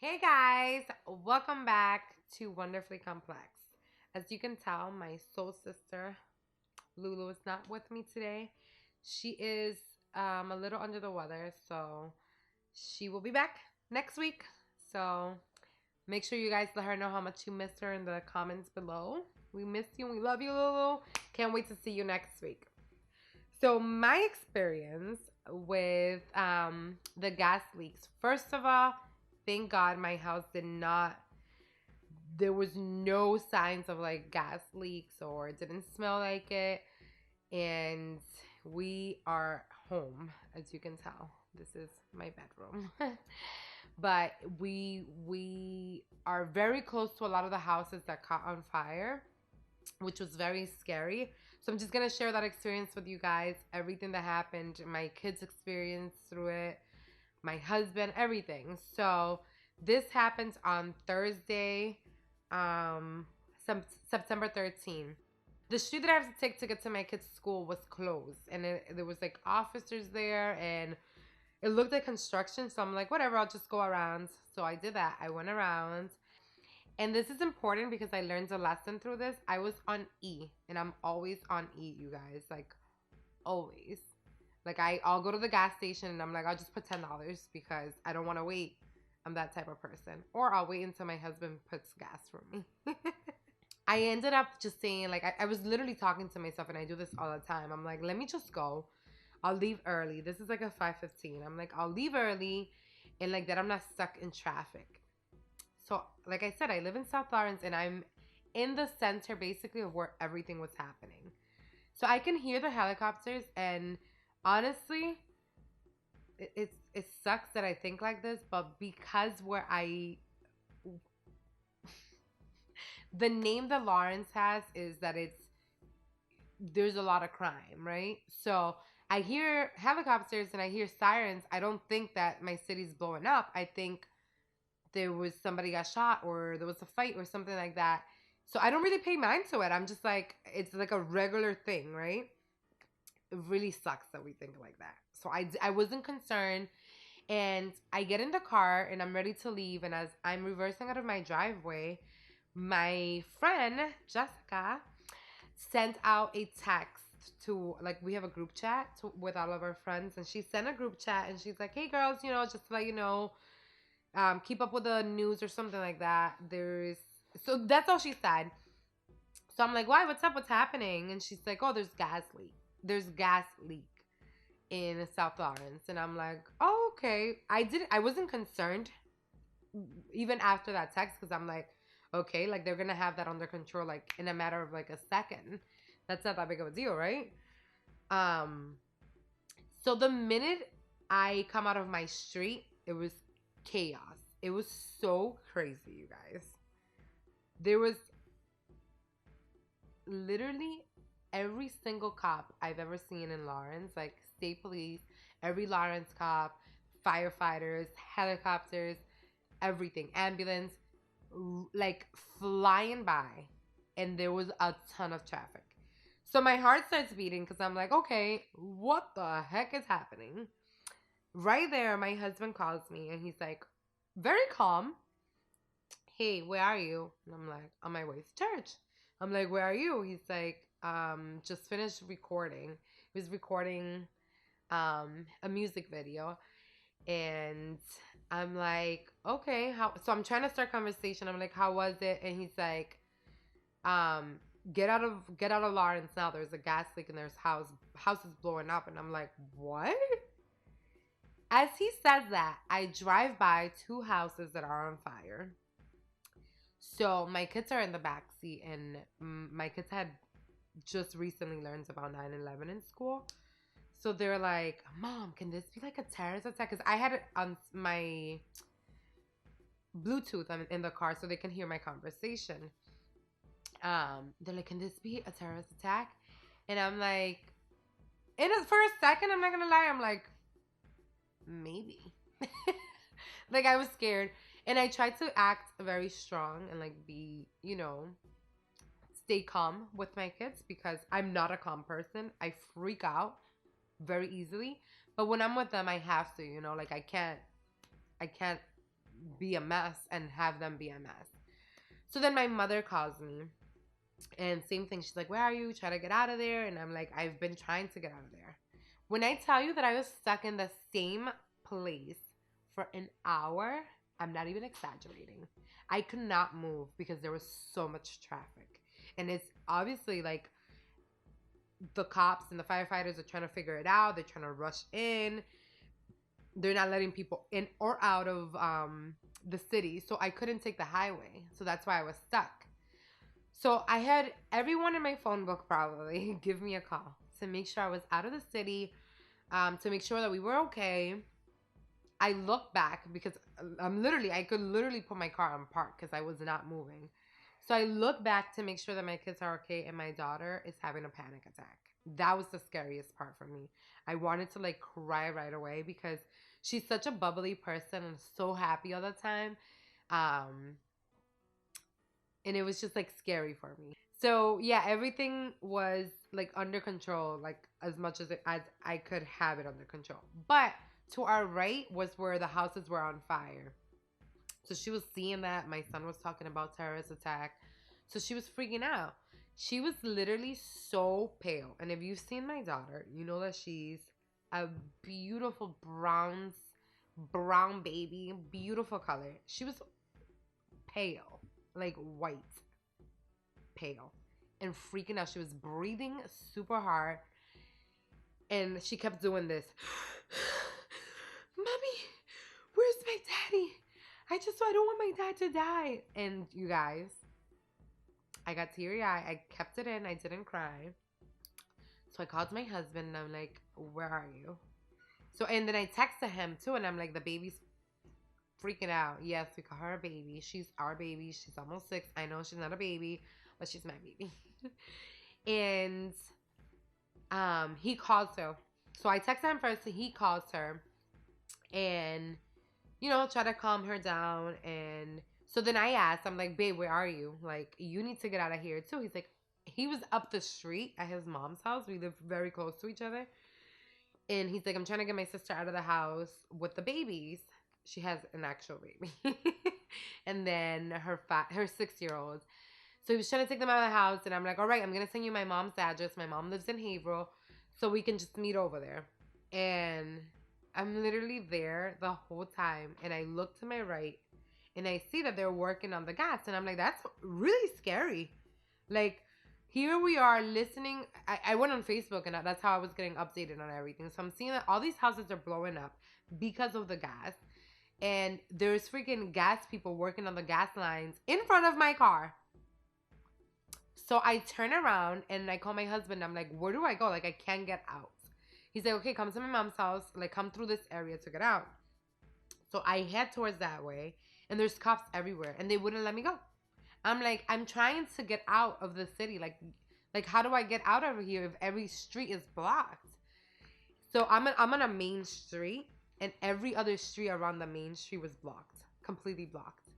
Hey guys, welcome back to Wonderfully Complex. As you can tell, my soul sister Lulu is not with me today. She is a little under the weather, so she will be back next week. So make sure you guys let her know how much you miss her in the comments below. We miss you and we love you, Lulu. Can't wait to see you next week. So my experience with the gas leaks. First of all, thank God my house did not. There was no signs of like gas leaks or it didn't smell like it, and we are home, as you can tell. This is my bedroom. But we are very close to a lot of the houses that caught on fire, which was very scary. So I'm just gonna share that experience with you guys. Everything that happened, my kids' experience through it, my husband, everything. So this happened on Thursday, September 13th. The street that I have to take to get to my kids' school was closed, and there was like officers there, and it looked like construction. So I'm like, whatever, I'll just go around. So I did that. I went around. And this is important because I learned a lesson through this. I was on E, and I'm always on E, you guys. Like, always. Like, I'll go to the gas station, and I'm like, I'll just put $10 because I don't want to wait. I'm that type of person. Or I'll wait until my husband puts gas for me. I ended up just saying, like, I was literally talking to myself, and I do this all the time. I'm like, let me just go. I'll leave early. This is like a 5:15. I'm like, I'll leave early, and like that I'm not stuck in traffic. So, like I said, I live in South Lawrence, and I'm in the center basically of where everything was happening. So I can hear the helicopters, and honestly, it sucks that I think like this, but because the name that Lawrence has is that there's a lot of crime, right? So I hear helicopters and I hear sirens. I don't think that my city's blowing up. I think there was somebody got shot or there was a fight or something like that. So I don't really pay mind to it. I'm just like, it's like a regular thing, right? It really sucks that we think like that. So I wasn't concerned. And I get in the car and I'm ready to leave. And as I'm reversing out of my driveway, my friend, Jessica, sent out a text to, like, we have a group chat with all of our friends. And she sent a group chat and she's like, hey, girls, just to let you know, keep up with the news or something like that. So that's all she said. So I'm like, why? What's up? What's happening? And she's like, oh, there's gas leak. There's gas leak in South Lawrence. And I'm like, oh, okay. I wasn't concerned even after that text because I'm like, okay, like they're gonna have that under control like in a matter of like a second. That's not that big of a deal, right? Um, so the minute I come out of my street, it was chaos. It was so crazy, you guys. There was literally every single cop I've ever seen in Lawrence, like state police, every Lawrence cop, firefighters, helicopters, everything, ambulance, like flying by, and there was a ton of traffic. So my heart starts beating because I'm like, okay, what the heck is happening? Right there, my husband calls me and he's like, very calm. Hey, where are you? And I'm like, on my way to church. I'm like, where are you? He's like, just finished recording. He was recording a music video. And I'm like, okay, how? So I'm trying to start conversation. I'm like, how was it? And he's like, get out of Lawrence now. There's a gas leak and there's houses blowing up. And I'm like, what? As he says that, I drive by two houses that are on fire. So my kids are in the back seat, and my kids had just recently learned about 9/11 in school. So they're like, Mom, can this be like a terrorist attack? Because I had it on my Bluetooth in the car so they can hear my conversation. They're like, can this be a terrorist attack? And I'm like, for a second, I'm not going to lie, I'm like, maybe. Like, I was scared. And I tried to act very strong and like be, stay calm with my kids because I'm not a calm person. I freak out very easily. But when I'm with them, I have to, like I can't be a mess and have them be a mess. So then my mother calls me, and same thing. She's like, "Where are you? Try to get out of there." And I'm like, "I've been trying to get out of there." When I tell you that I was stuck in the same place for an hour, I'm not even exaggerating. I could not move because there was so much traffic. And it's obviously like the cops and the firefighters are trying to figure it out. They're trying to rush in. They're not letting people in or out of the city. So I couldn't take the highway. So that's why I was stuck. So I had everyone in my phone book probably give me a call to make sure I was out of the city, to make sure that we were okay. I look back because I could literally put my car on park because I was not moving. So I look back to make sure that my kids are okay and my daughter is having a panic attack. That was the scariest part for me. I wanted to like cry right away because she's such a bubbly person and so happy all the time. Um, and it was just like scary for me. So yeah, everything was like under control, like as much as I could have it under control. But to our right was where the houses were on fire. So she was seeing that. My son was talking about terrorist attack. So she was freaking out. She was literally so pale. And if you've seen my daughter, you know that she's a beautiful brown baby, beautiful color. She was pale, like white, pale, and freaking out. She was breathing super hard. And she kept doing this. Mommy, where's my daddy? I don't want my dad to die. And you guys, I got teary eyed. I kept it in. I didn't cry. So I called my husband and I'm like, where are you? So, and then I texted him too. And I'm like, the baby's freaking out. Yes, we call her a baby. She's our baby. She's almost 6. I know she's not a baby, but she's my baby. And he calls her. So I texted him first and he calls her. And try to calm her down. And so then I asked, I'm like, babe, where are you? Like, you need to get out of here too. He's like, he was up the street at his mom's house. We live very close to each other. And he's like, I'm trying to get my sister out of the house with the babies. She has an actual baby. And then her 6-year-old. So he was trying to take them out of the house. And I'm like, all right, I'm going to send you my mom's address. My mom lives in Haverhill. So we can just meet over there. And I'm literally there the whole time. And I look to my right. And I see that they're working on the gas. And I'm like, that's really scary. Like, here we are listening. I went on Facebook and that's how I was getting updated on everything. So I'm seeing that all these houses are blowing up because of the gas. And there's freaking gas people working on the gas lines in front of my car. So I turn around and I call my husband. I'm like, where do I go? Like, I can't get out. He's like, okay, come to my mom's house. Like, come through this area to get out. So I head towards that way. And there's cops everywhere. And they wouldn't let me go. I'm like, I'm trying to get out of the city. Like how do I get out of here if every street is blocked? So I'm on a main street. And every other street around the main street was blocked. Completely blocked.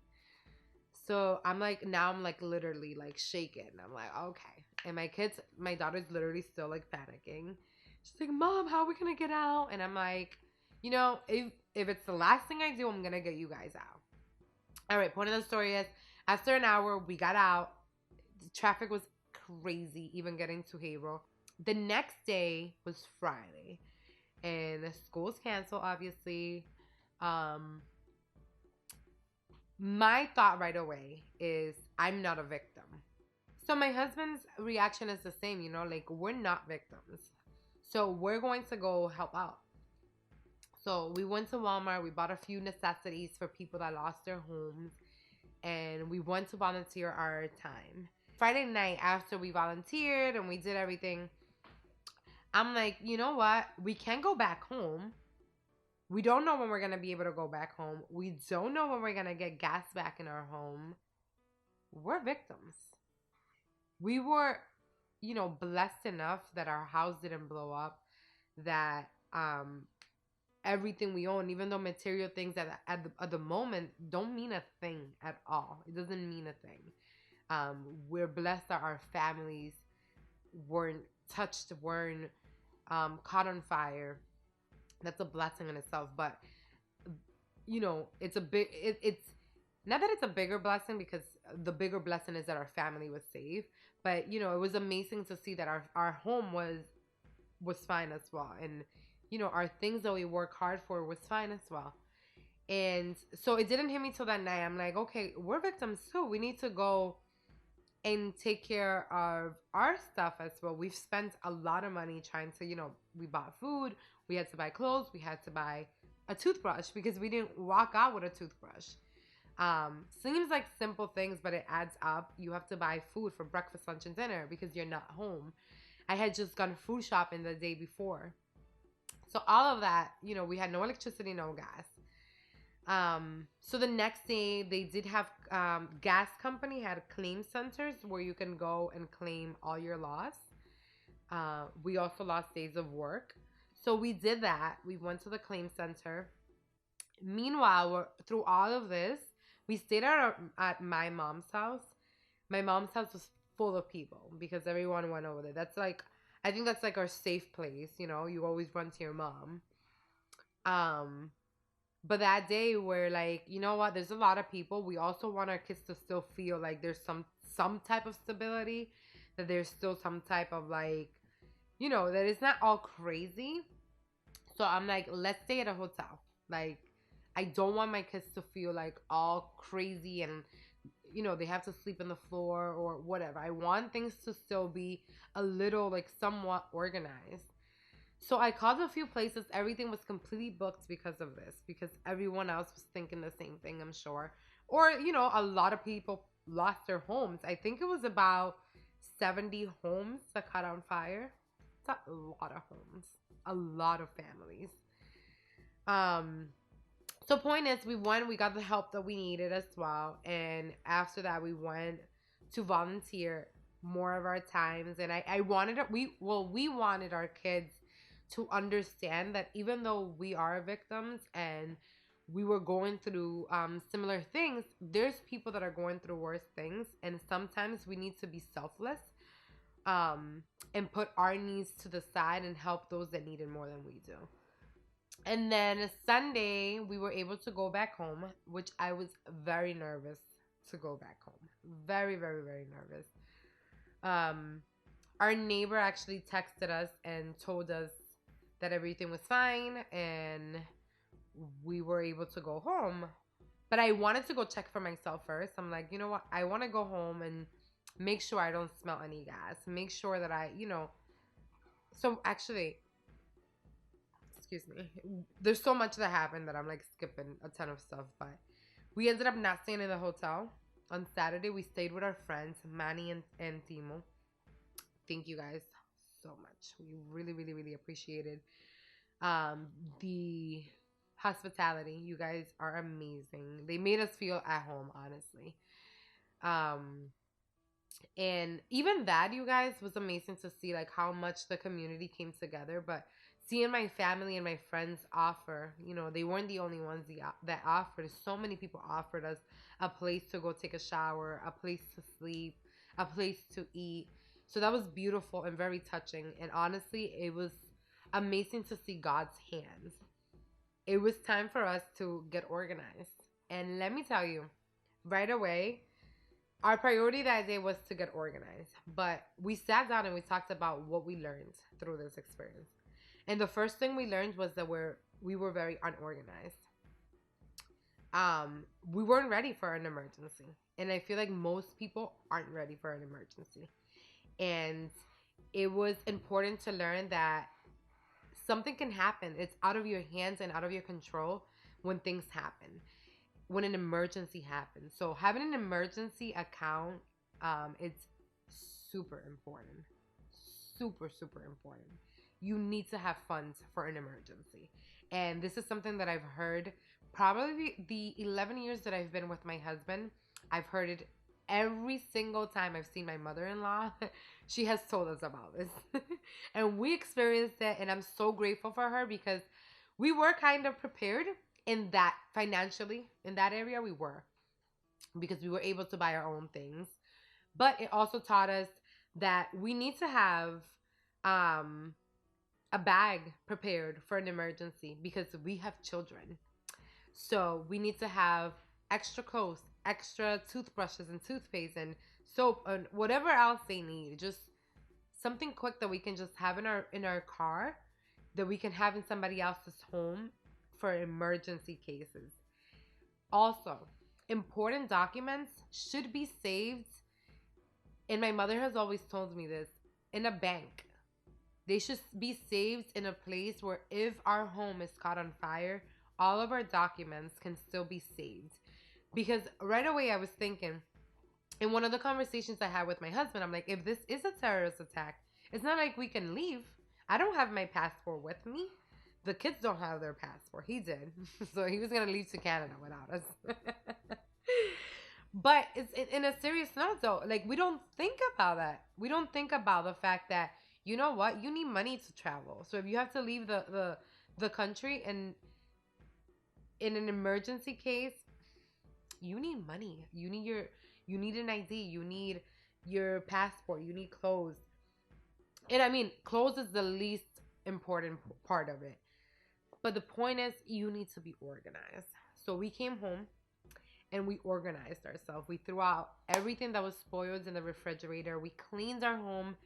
So I'm like, now I'm like literally like shaking. I'm like, okay. And my daughter's literally still like panicking. She's like, Mom, how are we going to get out? And I'm like, if it's the last thing I do, I'm going to get you guys out. All right, point of the story is, after an hour, we got out. The traffic was crazy, even getting to Haverhill. The next day was Friday. And the school's canceled, obviously. My thought right away is, I'm not a victim. So my husband's reaction is the same, like, we're not victims. So we're going to go help out. So we went to Walmart. We bought a few necessities for people that lost their homes. And we went to volunteer our time. Friday night, after we volunteered and we did everything, I'm like, you know what? We can't go back home. We don't know when we're going to be able to go back home. We don't know when we're going to get gas back in our home. We're victims. We were, blessed enough that our house didn't blow up, that everything we own, even though material things at the moment don't mean a thing at all. It doesn't mean a thing. We're blessed that our families weren't touched, weren't caught on fire. That's a blessing in itself. But, it's a big it's not that it's a bigger blessing, because the bigger blessing is that our family was safe. But it was amazing to see that our home was fine as well, and our things that we work hard for was fine as well. And so it didn't hit me till that night. I'm like, okay, we're victims too. We need to go and take care of our stuff as well. We've spent a lot of money trying to, we bought food, we had to buy clothes, we had to buy a toothbrush because we didn't walk out with a toothbrush. Seems like simple things, but it adds up. You have to buy food for breakfast, lunch, and dinner because you're not home. I had just gone food shopping the day before. So all of that, we had no electricity, no gas. So the next day they did have gas company had claim centers where you can go and claim all your loss. We also lost days of work. So we did that. We went to the claim center. Meanwhile, through all of this, we stayed at my mom's house. My mom's house was full of people because everyone went over there. I think that's like our safe place. You always run to your mom. Um, but that day we're like, you know what? There's a lot of people. We also want our kids to still feel like there's some type of stability, that there's still some type of like, that it's not all crazy. So I'm like, let's stay at a hotel. Like, I don't want my kids to feel like all crazy and they have to sleep on the floor or whatever. I want things to still be a little like somewhat organized. So I called a few places. Everything was completely booked because of this, because everyone else was thinking the same thing, I'm sure. Or, a lot of people lost their homes. I think it was about 70 homes that caught on fire. It's a lot of homes, a lot of families. Um, so point is, we got the help that we needed as well. And after that, we went to volunteer more of our times. And I wanted, we wanted our kids to understand that even though we are victims and we were going through similar things, there's people that are going through worse things. And sometimes we need to be selfless, and put our needs to the side and help those that need it more than we do. And then Sunday, we were able to go back home, which I was very nervous to go back home. Very, very, very nervous. Um, our neighbor actually texted us and told us that everything was fine and we were able to go home. But I wanted to go check for myself first. I'm like, you know what? I want to go home and make sure I don't smell any gas. Make sure that So actually, excuse me. There's so much that happened that I'm like skipping a ton of stuff. But we ended up not staying in the hotel. On Saturday, we stayed with our friends, Manny and Timo. Thank you guys so much. We really, really, really appreciated the hospitality. You guys are amazing. They made us feel at home, honestly. Um, and even that, you guys, was amazing to see like how much the community came together. But seeing my family and my friends offer, they weren't the only ones that offered. So many people offered us a place to go take a shower, a place to sleep, a place to eat. So that was beautiful and very touching. And honestly, it was amazing to see God's hands. It was time for us to get organized. And let me tell you, right away, our priority that day was to get organized. But we sat down and we talked about what we learned through this experience. And the first thing we learned was that we were very unorganized. We weren't ready for an emergency. And I feel like most people aren't ready for an emergency. And it was important to learn that something can happen. It's out of your hands and out of your control when things happen, when an emergency happens. So having an emergency account, it's super important. Super, super important. You need to have funds for an emergency. And this is something that I've heard probably the 11 years that I've been with my husband. I've heard it every single time I've seen my mother-in-law. She has told us about this. And we experienced it, and I'm so grateful for her because we were kind of prepared in that financially. In that area, we were, because we were able to buy our own things. But it also taught us that we need to have a bag prepared for an emergency because we have children. So we need to have extra clothes, extra toothbrushes and toothpaste and soap and whatever else they need. Just something quick that we can just have in our car that we can have in somebody else's home for emergency cases. Also, important documents should be saved, and my mother has always told me this, in a bank. They should be saved in a place where if our home is caught on fire, all of our documents can still be saved. Because right away I was thinking, in one of the conversations I had with my husband, I'm like, if this is a terrorist attack, it's not like we can leave. I don't have my passport with me. The kids don't have their passport. He did. So he was going to leave to Canada without us. But it's in a serious note, though. Like, we don't think about that. We don't think about the fact that, you know what? You need money to travel. So if you have to leave the country and in an emergency case, you need money. You need an ID. You need your passport. You need clothes. And I mean, clothes is the least important part of it. But the point is, you need to be organized. So we came home and we organized ourselves. We threw out everything that was spoiled in the refrigerator. We cleaned our home.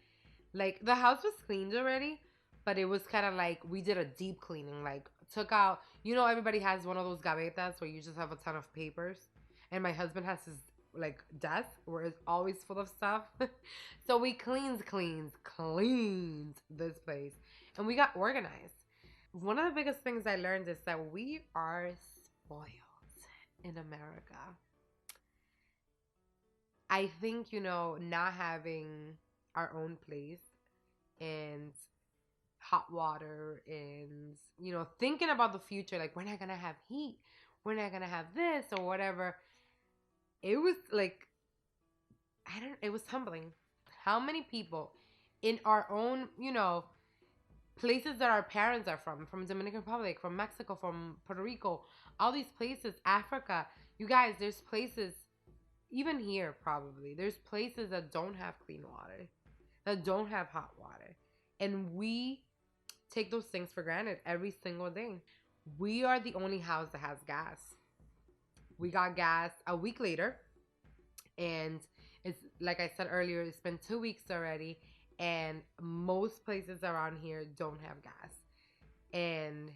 Like, the house was cleaned already, but it was kind of like we did a deep cleaning. Like, took out, everybody has one of those gavetas where you just have a ton of papers. And my husband has his, like, desk where it's always full of stuff. So we cleaned this place. And we got organized. One of the biggest things I learned is that we are spoiled in America. I think, not having our own place and hot water and, thinking about the future, like, we're not going to have heat, we're not going to have this or whatever. It was like, it was humbling. How many people in our own, places that our parents are from Dominican Republic, from Mexico, from Puerto Rico, all these places, Africa. You guys, there's places, even here probably, there's places that don't have clean water, that don't have hot water. And we take those things for granted every single day. We are the only house that has gas. We got gas a week later. And it's like I said earlier, it's been 2 weeks already. And most places around here don't have gas. And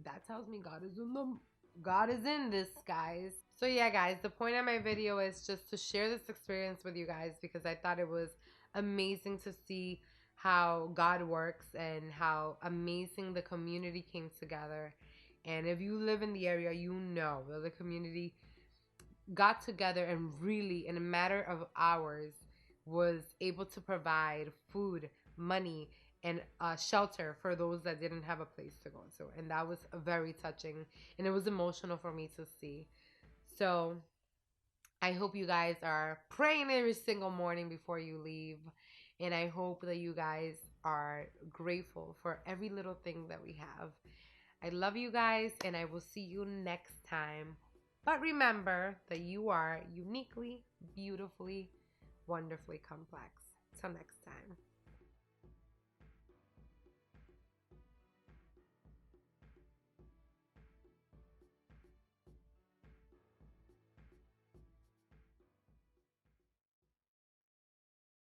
that tells me God is in this, guys. So yeah, guys, the point of my video is just to share this experience with you guys because I thought it was amazing to see how God works and how amazing the community came together. And if you live in the area, you know that the community got together and really, in a matter of hours, was able to provide food, money, and shelter for those that didn't have a place to go to. And that was very touching. And it was emotional for me to see. So I hope you guys are praying every single morning before you leave. And I hope that you guys are grateful for every little thing that we have. I love you guys, and I will see you next time. But remember that you are uniquely, beautifully, wonderfully complex. Till next time.